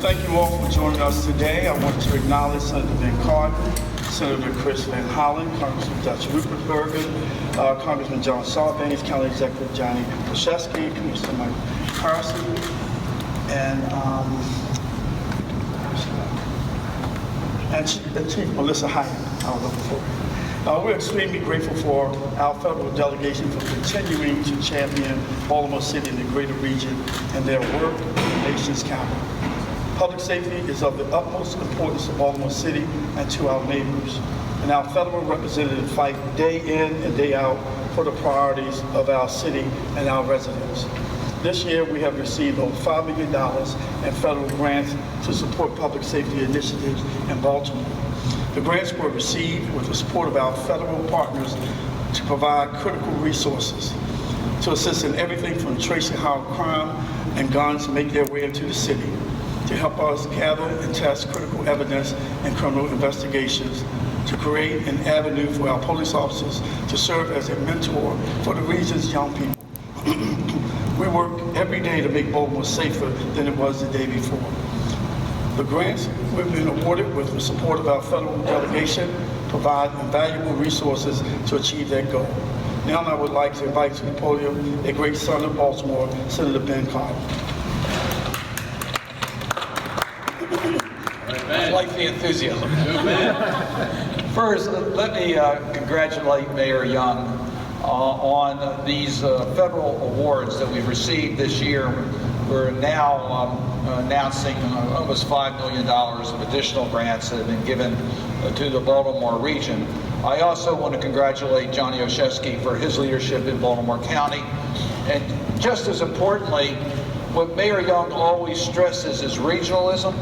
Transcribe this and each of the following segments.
Thank you all for joining us today. I want to acknowledge Senator Ben Cardin, Senator Chris Van Hollen, Congressman Dutch Rupert, Congressman John Sarbanes, County Executive Johnny Krzyzewski, Commissioner Mike Harrison, and Chief Melissa Hyatt. I was looking for her. We're extremely grateful for our federal delegation for continuing to champion Baltimore City and the greater region and their work in the nation's capital. Public safety is of the utmost importance to Baltimore City and to our neighbors. And our federal representatives fight day in and day out for the priorities of our city and our residents. This year, we have received over $5 million in federal grants to support public safety initiatives in Baltimore. The grants were received with the support of our federal partners to provide critical resources to assist in everything from tracing how crime and guns make their way into the city, to help us gather and test critical evidence in criminal investigations, to create an avenue for our police officers to serve as a mentor for the region's young people. We work every day to make Baltimore safer than it was the day before. The grants we've been awarded with the support of our federal delegation provide invaluable resources to achieve that goal. Now I would like to invite to the podium a great son of Baltimore, Senator Ben Cardin. I like the enthusiasm. First, let me congratulate Mayor Young on these federal awards that we've received this year. We're now announcing almost $5 million of additional grants that have been given to the Baltimore region. I also want to congratulate Johnny Krzyzewski for his leadership in Baltimore County. And just as importantly, what Mayor Young always stresses is regionalism.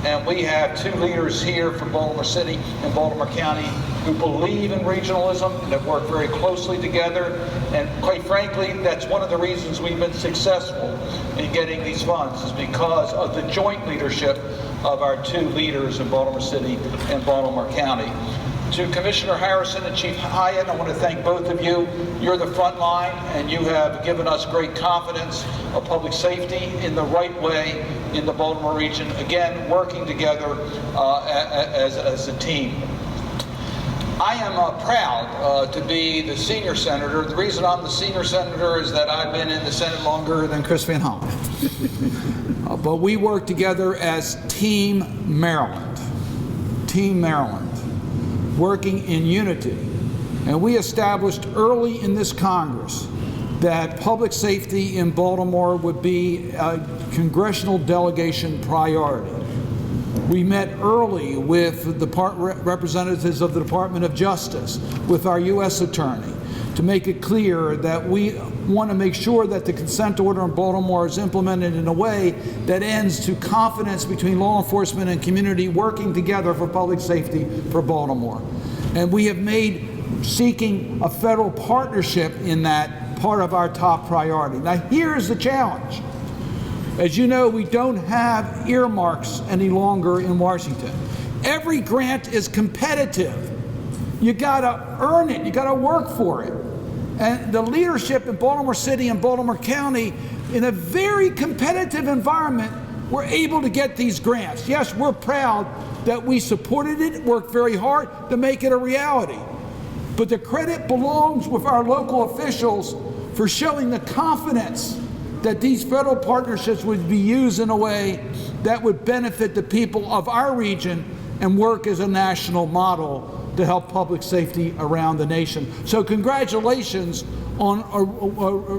And we have two leaders here from Baltimore City and Baltimore County who believe in regionalism and have worked very closely together. And quite frankly, that's one of the reasons we've been successful in getting these funds, is because of the joint leadership of our two leaders in Baltimore City and Baltimore County. To Commissioner Harrison and Chief Hyatt, I want to thank both of you. You're the front line, and you have given us great confidence of public safety in the right way in the Baltimore region. Again, working together as a team. I am proud to be the senior senator. The reason I'm the senior senator is that I've been in the Senate longer than Chris Van Hollen. But we work together as Team Maryland. Team Maryland. Working in unity. And we established early in this Congress that public safety in Baltimore would be a congressional delegation priority. We met early with the representatives of the Department of Justice, with our U.S. Attorney, to make it clear that we want to make sure that the consent order in Baltimore is implemented in a way that ends to confidence between law enforcement and community working together for public safety for Baltimore. And we have made seeking a federal partnership in that part of our top priority. Now, here's the challenge. As you know, we don't have earmarks any longer in Washington. Every grant is competitive. You gotta earn it, you gotta work for it. And the leadership in Baltimore City and Baltimore County, in a very competitive environment, were able to get these grants. Yes, we're proud that we supported it, worked very hard to make it a reality. But the credit belongs with our local officials for showing the confidence that these federal partnerships would be used in a way that would benefit the people of our region and work as a national model to help public safety around the nation. So congratulations on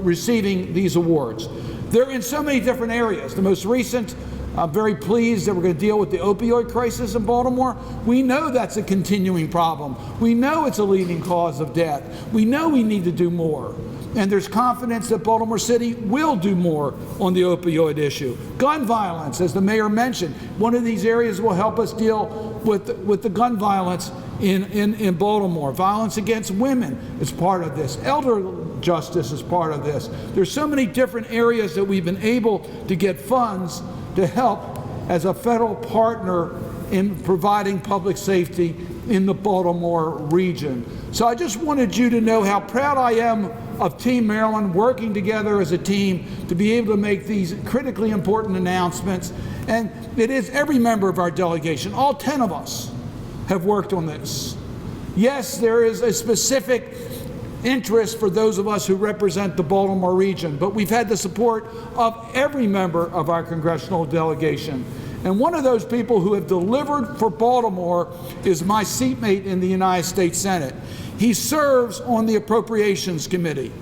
receiving these awards. They're in so many different areas. The most recent, I'm very pleased that we're going to deal with the opioid crisis in Baltimore. We know that's a continuing problem. We know it's a leading cause of death. We know we need to do more. And there's confidence that Baltimore City will do more on the opioid issue. Gun violence, as the mayor mentioned, one of these areas will help us deal with the gun violence in Baltimore. Violence against women is part of this. Elder justice is part of this. There's so many different areas that we've been able to get funds to help as a federal partner in providing public safety in the Baltimore region. So I just wanted you to know how proud I am of Team Maryland working together as a team to be able to make these critically important announcements. And it is every member of our delegation, all 10 of us, have worked on this. Yes, there is a specific interest for those of us who represent the Baltimore region, but we've had the support of every member of our congressional delegation. And one of those people who have delivered for Baltimore is my seatmate in the United States Senate. He serves on the Appropriations Committee.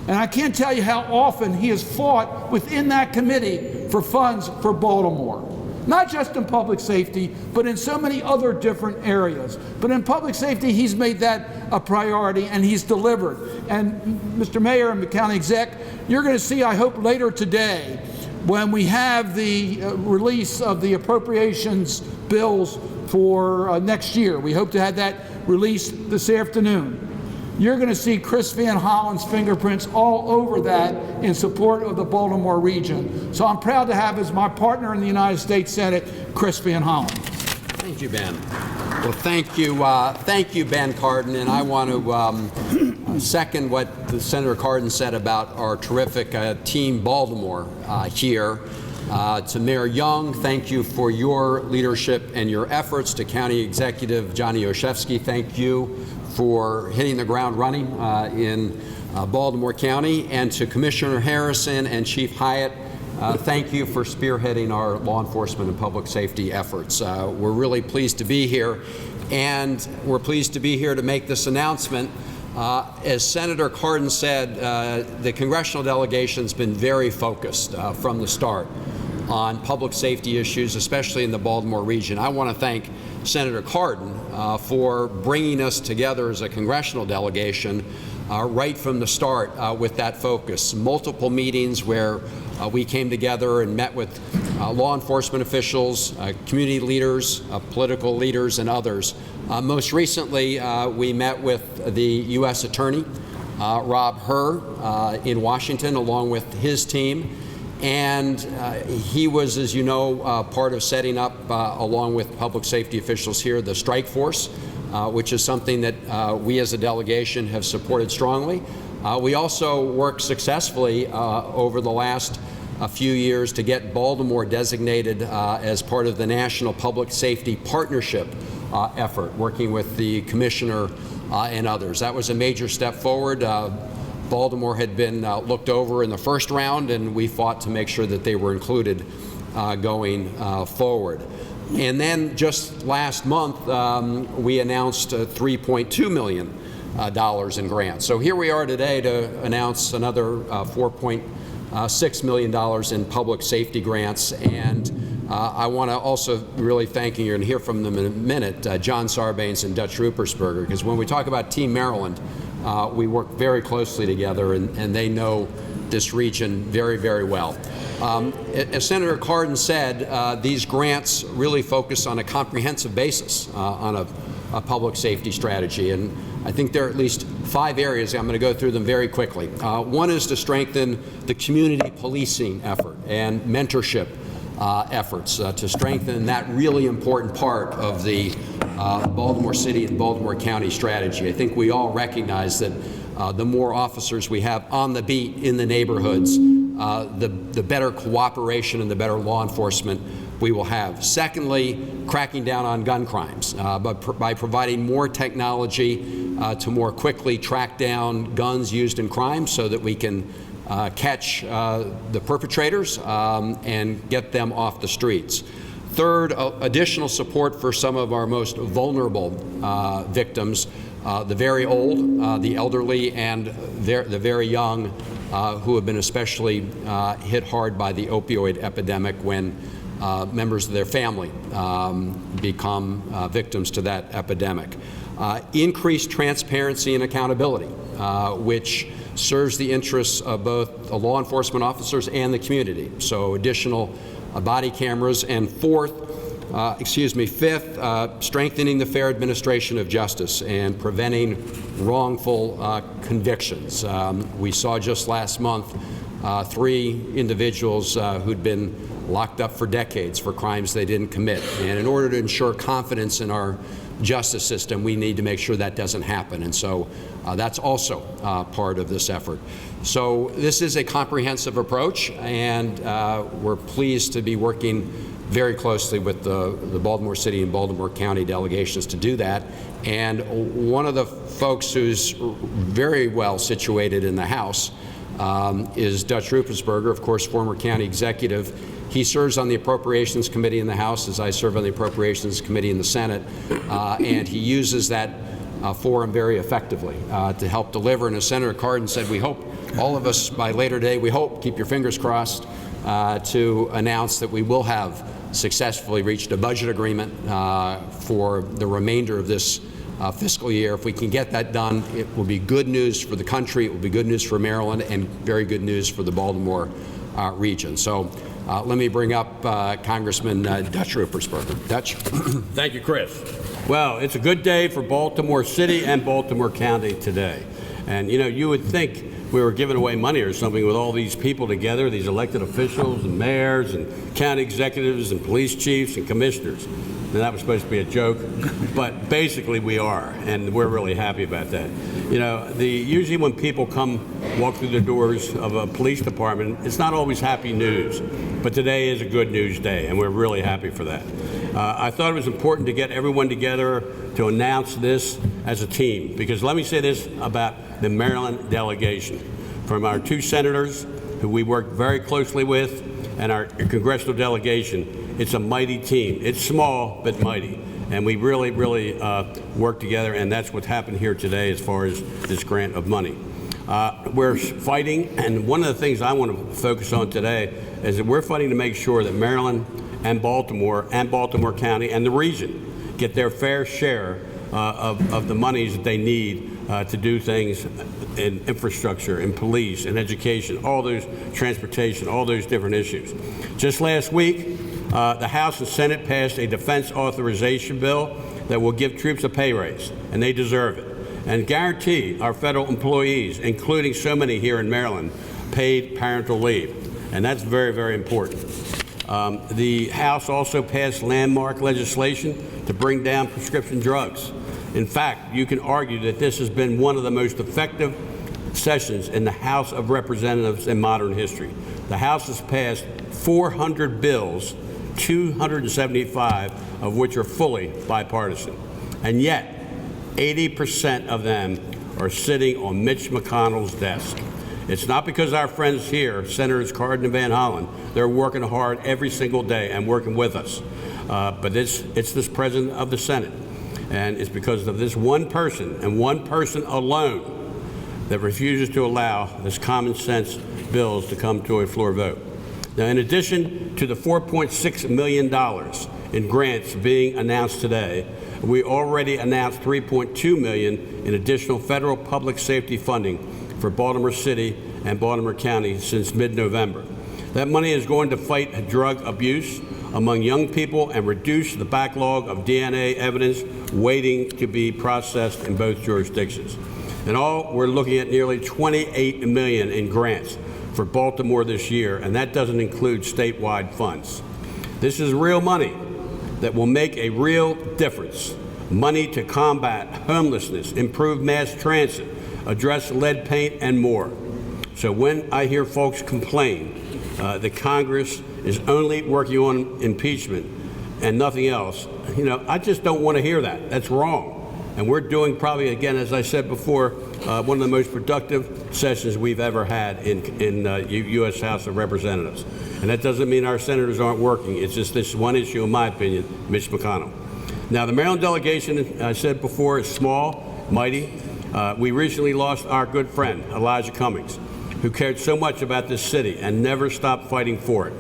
And I can't tell you how often he has fought within that committee for funds for Baltimore. Not just in public safety, but in so many other different areas. But in public safety, he's made that a priority, and he's delivered. And Mr. Mayor and the county exec, you're going to see, I hope, later today, when we have the release of the appropriations bills for next year. We hope to have that released this afternoon. You're going to see Chris Van Hollen's fingerprints all over that in support of the Baltimore region. So I'm proud to have as my partner in the United States Senate, Chris Van Hollen. Thank you, Ben. Well, thank you, Ben Cardin, and I want to second what Senator Cardin said about our terrific Team Baltimore here. To Mayor Young, thank you for your leadership and your efforts. To County Executive Johnny Olszewski, thank you for hitting the ground running in Baltimore County. And to Commissioner Harrison and Chief Hyatt, thank you for spearheading our law enforcement and public safety efforts. We're really pleased to be here, and we're pleased to be here to make this announcement. As Senator Cardin said, the congressional delegation's been very focused from the start on public safety issues, especially in the Baltimore region. I want to thank Senator Cardin for bringing us together as a congressional delegation right from the start with that focus. Multiple meetings where we came together and met with law enforcement officials, community leaders, political leaders, and others. Most recently, we met with the U.S. Attorney, Rob Hur, in Washington, along with his team. And he was, as you know, part of setting up, along with public safety officials here, the strike force, which is something that we as a delegation have supported strongly. We also worked successfully over the last few years to get Baltimore designated as part of the National Public Safety Partnership effort, working with the Commissioner and others. That was a major step forward. Baltimore had been looked over in the first round, and we fought to make sure that they were included going forward. And then just last month, we announced $3.2 million in grants. So here we are today to announce another $4.6 million in public safety grants. And I want to also really thank, and you're going to hear from them in a minute, John Sarbanes and Dutch Rupersberger, because when we talk about Team Maryland, we work very closely together, and they know this region very, very well. As Senator Cardin said, these grants really focus on a comprehensive basis on a public safety strategy, and I think there are at least 5 areas. I'm going to go through them very quickly. One is to strengthen the community policing effort and mentorship efforts to strengthen that really important part of the Baltimore City and Baltimore County strategy. I think we all recognize that the more officers we have on the beat in the neighborhoods, the better cooperation and the better law enforcement we will have. Secondly, cracking down on gun crimes by providing more technology to more quickly track down guns used in crime so that we can catch the perpetrators and get them off the streets. Third, additional support for some of our most vulnerable victims, the very old, the elderly, and the very young who have been especially hit hard by the opioid epidemic when members of their family become victims to that epidemic. Increased transparency and accountability, which serves the interests of both the law enforcement officers and the community. So additional body cameras. And fifth, strengthening the fair administration of justice and preventing wrongful convictions. We saw just last month 3 individuals who'd been locked up for decades for crimes they didn't commit. And in order to ensure confidence in our justice system. We need to make sure that doesn't happen. And so that's also part of this effort. So this is a comprehensive approach, and we're pleased to be working very closely with the Baltimore City and Baltimore County delegations to do that. And one of the folks who's very well situated in the House is Dutch Ruppersberger, of course, former county executive. He serves on the Appropriations Committee in the House, as I serve on the Appropriations Committee in the Senate, and he uses that forum very effectively to help deliver. And as Senator Cardin said, we hope, all of us by later day, we hope, keep your fingers crossed, to announce that we will have successfully reached a budget agreement for the remainder of this fiscal year. If we can get that done, it will be good news for the country, it will be good news for Maryland, and very good news for the Baltimore region. So let me bring up Congressman Dutch Ruppersberger. Dutch. Thank you, Chris. Well, it's a good day for Baltimore City and Baltimore County today. And, you know, you would think we were giving away money or something with all these people together, these elected officials and mayors and county executives and police chiefs and commissioners. And that was supposed to be a joke, but basically we are, and we're really happy about that. You know, usually when people come walk through the doors of a police department, it's not always happy news, but today is a good news day, and we're really happy for that. I thought it was important to get everyone together to announce this as a team, because let me say this about the Maryland delegation. From our two senators, who we worked very closely with, and our congressional delegation, it's a mighty team. It's small, but mighty. And we really, really work together, and that's what happened here today as far as this grant of money. We're fighting, and one of the things I want to focus on today is that we're fighting to make sure that Maryland and Baltimore County and the region get their fair share of the monies that they need to do things in infrastructure, in police, in education, all those transportation, all those different issues. Just last week, the House and Senate passed a defense authorization bill that will give troops a pay raise, and they deserve it, and guarantee our federal employees, including so many here in Maryland, paid parental leave. And that's very, very important. The House also passed landmark legislation to bring down prescription drugs. In fact, you can argue that this has been one of the most effective sessions in the House of Representatives in modern history. The House has passed 400 bills, 275 of which are fully bipartisan. And yet, 80% of them are sitting on Mitch McConnell's desk. It's not because our friends here, Senators Cardin and Van Hollen, they're working hard every single day and working with us. But it's this President of the Senate. And it's because of this one person and one person alone that refuses to allow this common sense bills to come to a floor vote. Now, in addition to the $4.6 million in grants being announced today, we already announced $3.2 million in additional federal public safety funding for Baltimore City and Baltimore County since mid-November. That money is going to fight drug abuse among young people and reduce the backlog of DNA evidence waiting to be processed in both jurisdictions. In all, we're looking at nearly $28 million in grants for Baltimore this year, and that doesn't include statewide funds. This is real money that will make a real difference. Money to combat homelessness, improve mass transit, address lead paint, and more. So when I hear folks complain that Congress is only working on impeachment and nothing else, you know, I just don't want to hear that. That's wrong. And we're doing probably, again, as I said before, one of the most productive sessions we've ever had in U.S. House of Representatives. And that doesn't mean our senators aren't working. It's just this one issue, in my opinion, Mitch McConnell. Now, the Maryland delegation, I said before, is small, mighty. We recently lost our good friend, Elijah Cummings, who cared so much about this city and never stopped fighting for it.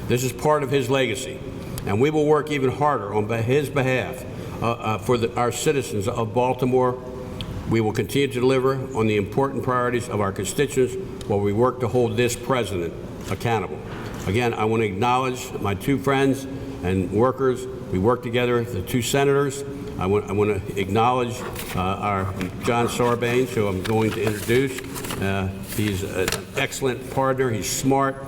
This is part of his legacy, and we will work even harder on his behalf for our citizens of Baltimore. We will continue to deliver on the important priorities of our constituents while we work to hold this president accountable. Again, I want to acknowledge my two friends and workers. We work together, the two senators. I want to acknowledge our John Sarbanes, who I'm going to introduce. He's an excellent partner. He's smart.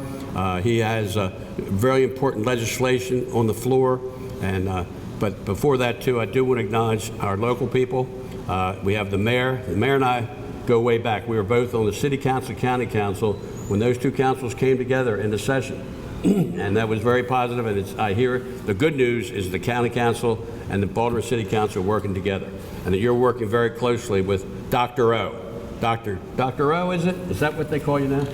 He has very important legislation on the floor, and But before that, too, I do want to acknowledge our local people. We have the mayor. The mayor and I go way back. We were both on the city council, county council, when those two councils came together in the session. And that was very positive, and I hear the good news is the county council and the Baltimore City Council are working together, and that you're working very closely with Dr. O. Dr. O, is it? Is that what they call you now?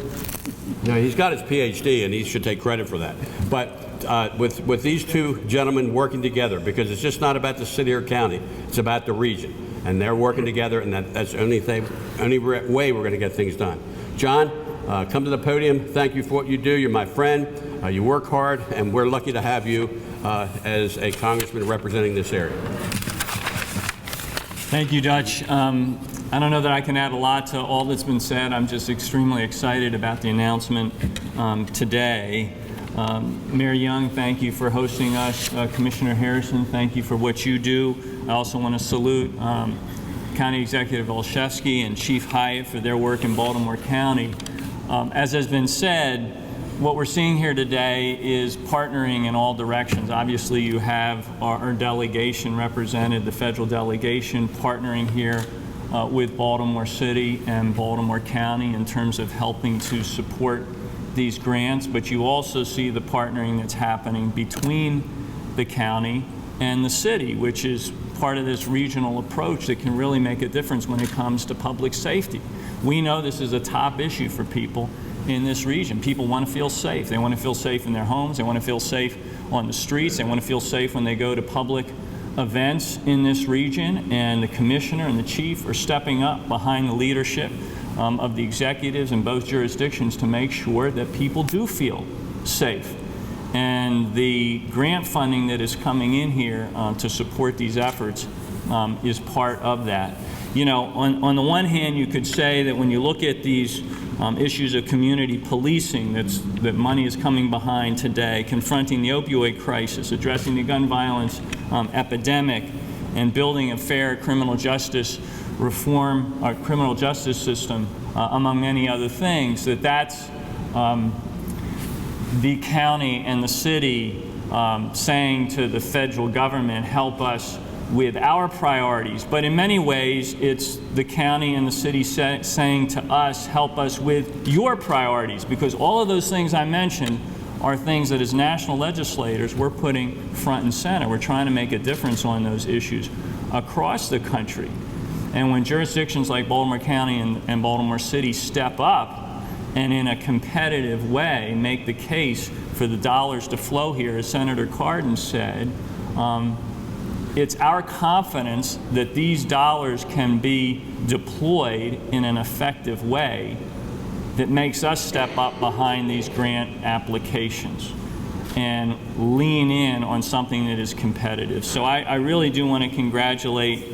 No, he's got his PhD, and he should take credit for that. But with these two gentlemen working together, because it's just not about the city or county, it's about the region, and they're working together, and that's the only way we're going to get things done. John, come to the podium. Thank you for what you do. You're my friend. You work hard, and we're lucky to have you as a congressman representing this area. Thank you, Dutch. I don't know that I can add a lot to all that's been said. I'm just extremely excited about the announcement today. Mayor Young, thank you for hosting us. Commissioner Harrison, thank you for what you do. I also want to salute County Executive Olszewski and Chief Hyatt for their work in Baltimore County. As has been said, what we're seeing here today is partnering in all directions. Obviously, you have our delegation represented, the federal delegation, partnering here with Baltimore City and Baltimore County in terms of helping to support these grants, but you also see the partnering that's happening between the county and the city, which is part of this regional approach that can really make a difference when it comes to public safety. We know this is a top issue for people in this region. People want to feel safe. They want to feel safe in their homes. They want to feel safe on the streets. They want to feel safe when they go to public events in this region, and the commissioner and the chief are stepping up behind the leadership of the executives in both jurisdictions to make sure that people do feel safe. And the grant funding that is coming in here to support these efforts is part of that. You know, on the one hand, you could say that when you look at these issues of community policing that money is coming behind today, confronting the opioid crisis, addressing the gun violence epidemic, and building a fair criminal justice reform, our criminal justice system, among many other things, that's the county and the city saying to the federal government, help us with our priorities. But in many ways, it's the county and the city saying to us, help us with your priorities, because all of those things I mentioned are things that as national legislators we're putting front and center. We're trying to make a difference on those issues across the country. And when jurisdictions like Baltimore County and Baltimore City step up and in a competitive way make the case for the dollars to flow here, as Senator Cardin said, it's our confidence that these dollars can be deployed in an effective way that makes us step up behind these grant applications and lean in on something that is competitive. So I really do want to congratulate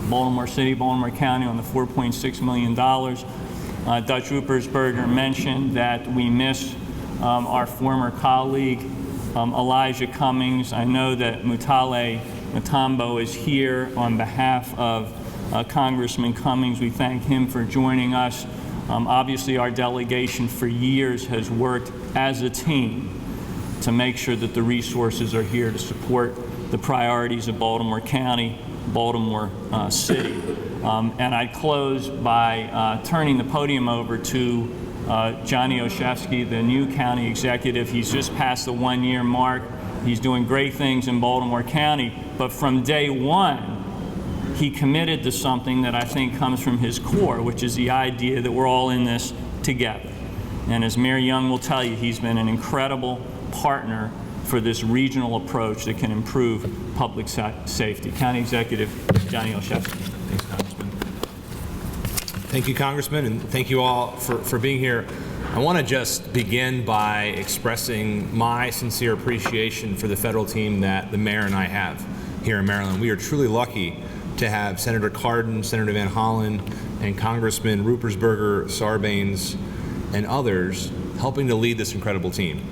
Baltimore City, Baltimore County on the $4.6 million. Dutch Ruppersberger mentioned that we miss our former colleague, Elijah Cummings. I know that Mutale Matambo is here on behalf of Congressman Cummings. We thank him for joining us. Obviously, our delegation for years has worked as a team to make sure that the resources are here to support the priorities of Baltimore County, Baltimore City. And I'd close by turning the podium over to Johnny Olszewski, the new county executive. He's just passed the 1-year mark. He's doing great things in Baltimore County, but from day one, he committed to something that I think comes from his core, which is the idea that we're all in this together. And as Mayor Young will tell you, he's been an incredible partner for this regional approach that can improve public safety. County Executive Johnny Olszewski. Thanks, Congressman. Thank you, Congressman, and thank you all for being here. I want to just begin by expressing my sincere appreciation for the federal team that the mayor and I have here in Maryland. We are truly lucky to have Senator Cardin, Senator Van Hollen, and Congressman Ruppersberger, Sarbanes, and others helping to lead this incredible team.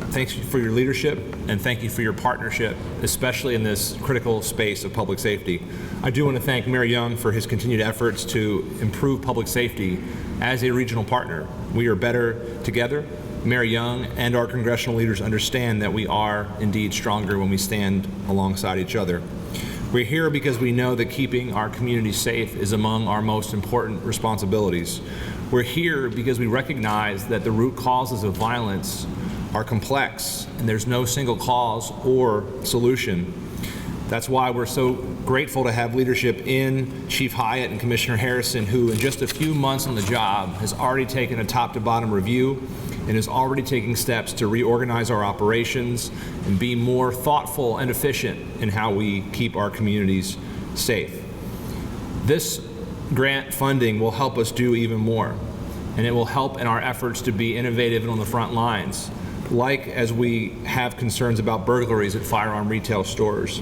Thanks for your leadership, and thank you for your partnership, especially in this critical space of public safety. I do want to thank Mayor Young for his continued efforts to improve public safety as a regional partner. We are better together, Mayor Young and our congressional leaders understand that we are indeed stronger when we stand alongside each other. We're here because we know that keeping our community safe is among our most important responsibilities. We're here because we recognize that the root causes of violence are complex and there's no single cause or solution. That's why we're so grateful to have leadership in Chief Hyatt and Commissioner Harrison, who in just a few months on the job has already taken a top to bottom review and is already taking steps to reorganize our operations and be more thoughtful and efficient in how we keep our communities safe. This grant funding will help us do even more, and it will help in our efforts to be innovative and on the front lines, like as we have concerns about burglaries at firearm retail stores,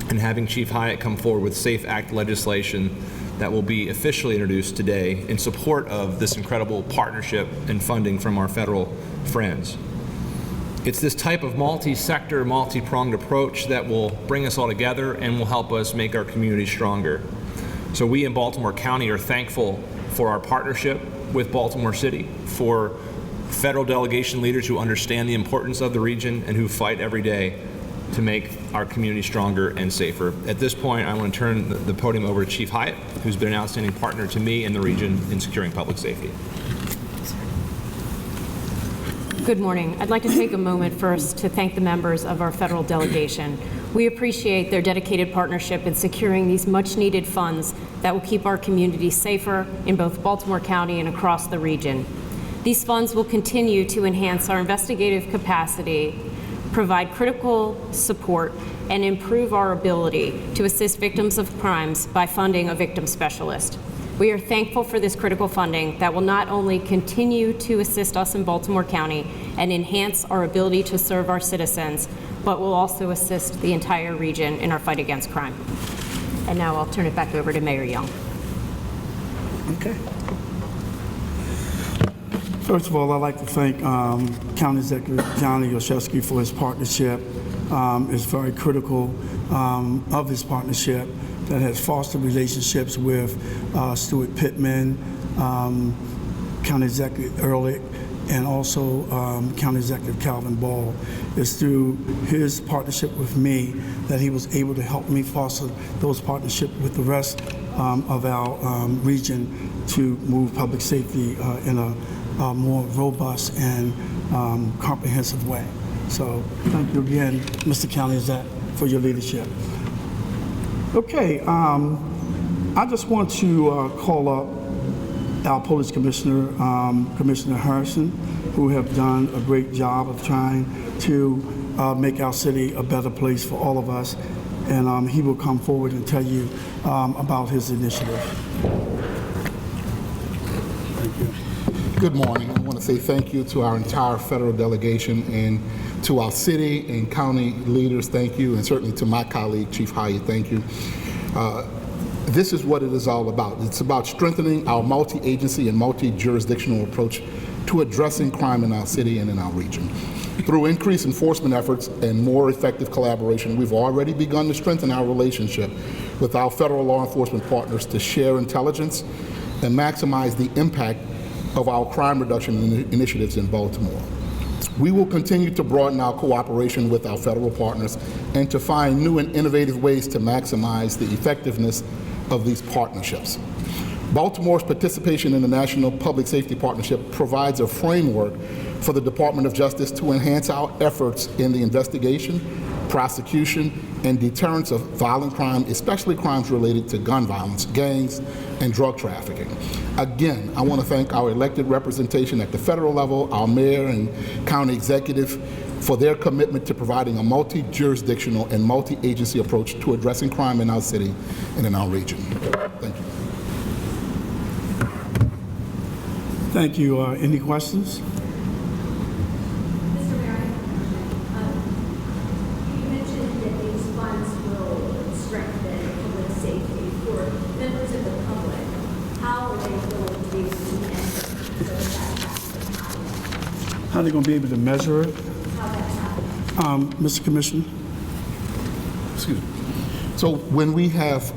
and having Chief Hyatt come forward with SAFE Act legislation that will be officially introduced today in support of this incredible partnership and funding from our federal friends. It's this type of multi-sector, multi-pronged approach that will bring us all together and will help us make our community stronger. So we in Baltimore County are thankful for our partnership with Baltimore City, for federal delegation leaders who understand the importance of the region and who fight every day to make our community stronger and safer. At this point, I want to turn the podium over to Chief Hyatt, who's been an outstanding partner to me and the region in securing public safety. Good morning. I'd like to take a moment first to thank the members of our federal delegation. We appreciate their dedicated partnership in securing these much-needed funds that will keep our community safer in both Baltimore County and across the region. These funds will continue to enhance our investigative capacity, provide critical support, and improve our ability to assist victims of crimes by funding a victim specialist. We are thankful for this critical funding that will not only continue to assist us in Baltimore County and enhance our ability to serve our citizens, but will also assist the entire region in our fight against crime. And now I'll turn it back over to Mayor Young. Okay. First of all, I'd like to thank County Executive Johnny Olszewski for his partnership. It's very critical of his partnership that has fostered relationships with Stuart Pittman, County Executive Ehrlich, and also County Executive Calvin Ball. It's through his partnership with me that he was able to help me foster those partnerships with the rest of our region to move public safety in a more robust and comprehensive way. So thank you again, Mr. County Exec, for your leadership. Okay, I just want to call up our Police Commissioner, Commissioner Harrison, who have done a great job of trying to make our city a better place for all of us. And he will come forward and tell you about his initiative. Thank you. Good morning. I want to say thank you to our entire federal delegation and to our city and county leaders, thank you, and certainly to my colleague, Chief Hyatt, thank you. This is what it is all about. It's about strengthening our multi-agency and multi-jurisdictional approach to addressing crime in our city and in our region. Through increased enforcement efforts and more effective collaboration, we've already begun to strengthen our relationship with our federal law enforcement partners to share intelligence and maximize the impact of our crime reduction initiatives in Baltimore. We will continue to broaden our cooperation with our federal partners and to find new and innovative ways to maximize the effectiveness of these partnerships. Baltimore's participation in the National Public Safety Partnership provides a framework for the Department of Justice to enhance our efforts in the investigation, prosecution, and deterrence of violent crime, especially crimes related to gun violence, gangs, and drug trafficking. Again, I want to thank our elected representation at the federal level, our mayor and county executive, for their commitment to providing a multi-jurisdictional and multi-agency approach to addressing crime in our city and in our region. Thank you. Thank you. Any questions? Mr. Mayor, you mentioned that these funds will strengthen public safety for members of the public. How are they going to be able to measure How are they going to be able to measure it? how that's happening? Mr. Commissioner? Excuse me. So when we have,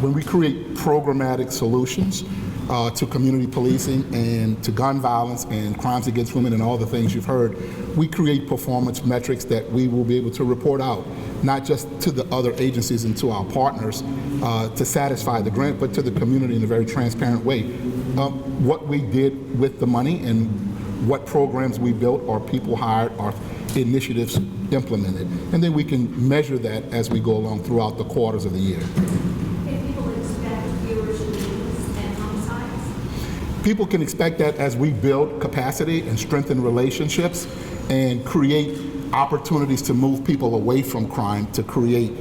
when we create programmatic solutions, to community policing and to gun violence and crimes against women and all the things you've heard, we create performance metrics that we will be able to report out, not just to the other agencies and to our partners to satisfy the grant, but to the community in a very transparent way. What we did with the money and what programs we built or people hired or initiatives implemented. And then we can measure that as we go along throughout the quarters of the year. Can people expect fewer shootings and homicides? People can expect that as we build capacity and strengthen relationships and create opportunities to move people away from crime, to create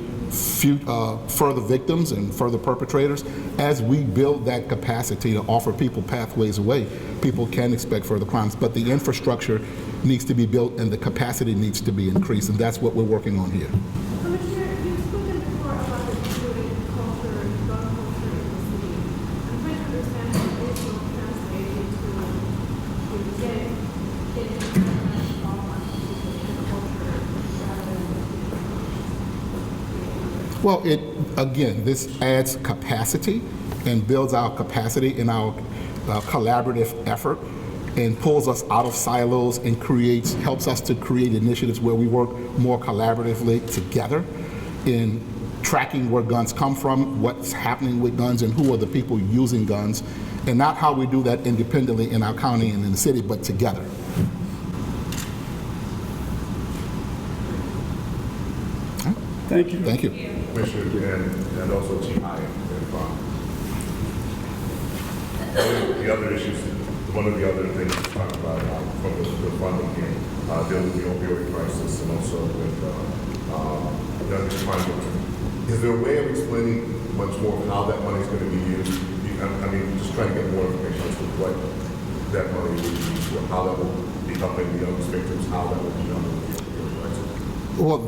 further victims and further perpetrators. As we build that capacity to offer people pathways away, people can expect further crimes, but the infrastructure needs to be built and the capacity needs to be increased, and that's what we're working on here. Commissioner, you've spoken before about the shooting culture and gun culture in the city. I'm trying to understand how this will translate into getting culture rather than Well, again, this adds capacity and builds our capacity in our collaborative effort and pulls us out of silos and helps us to create initiatives where we work more collaboratively together in tracking where guns come from, what's happening with guns, and who are the people using guns, and not how we do that independently in our county and in the city, but together. Thank you. Thank you. Commissioner and also Chief Hyatt. One of the other things to talk about from the funding here, dealing with the opioid crisis and also with young crime victims. Is there a way of explaining much more how that money is going to be used? I mean, just trying to get more information as to what that money will be used for, how that will be helping the young victims, how that will be helping the opioid crisis. Well,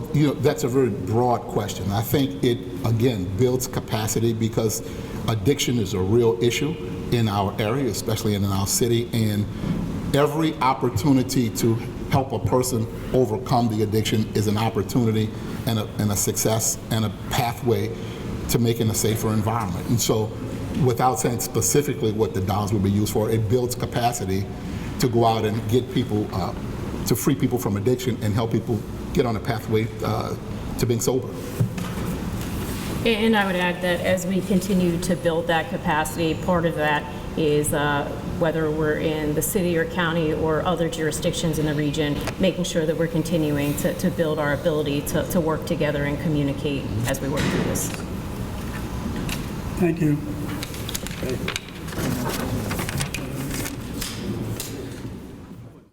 that's a very broad question. I think it, again, builds capacity because addiction is a real issue in our area, especially in our city, and every opportunity to help a person overcome the addiction is an opportunity and a success and a pathway to making a safer environment. And so, without saying specifically what the dollars will be used for, it builds capacity to go out and get people, to free people from addiction and help people get on a pathway to being sober. And I would add that as we continue to build that capacity, part of that is whether we're in the city or county or other jurisdictions in the region, making sure that we're continuing to build our ability to work together and communicate as we work through this. Thank you.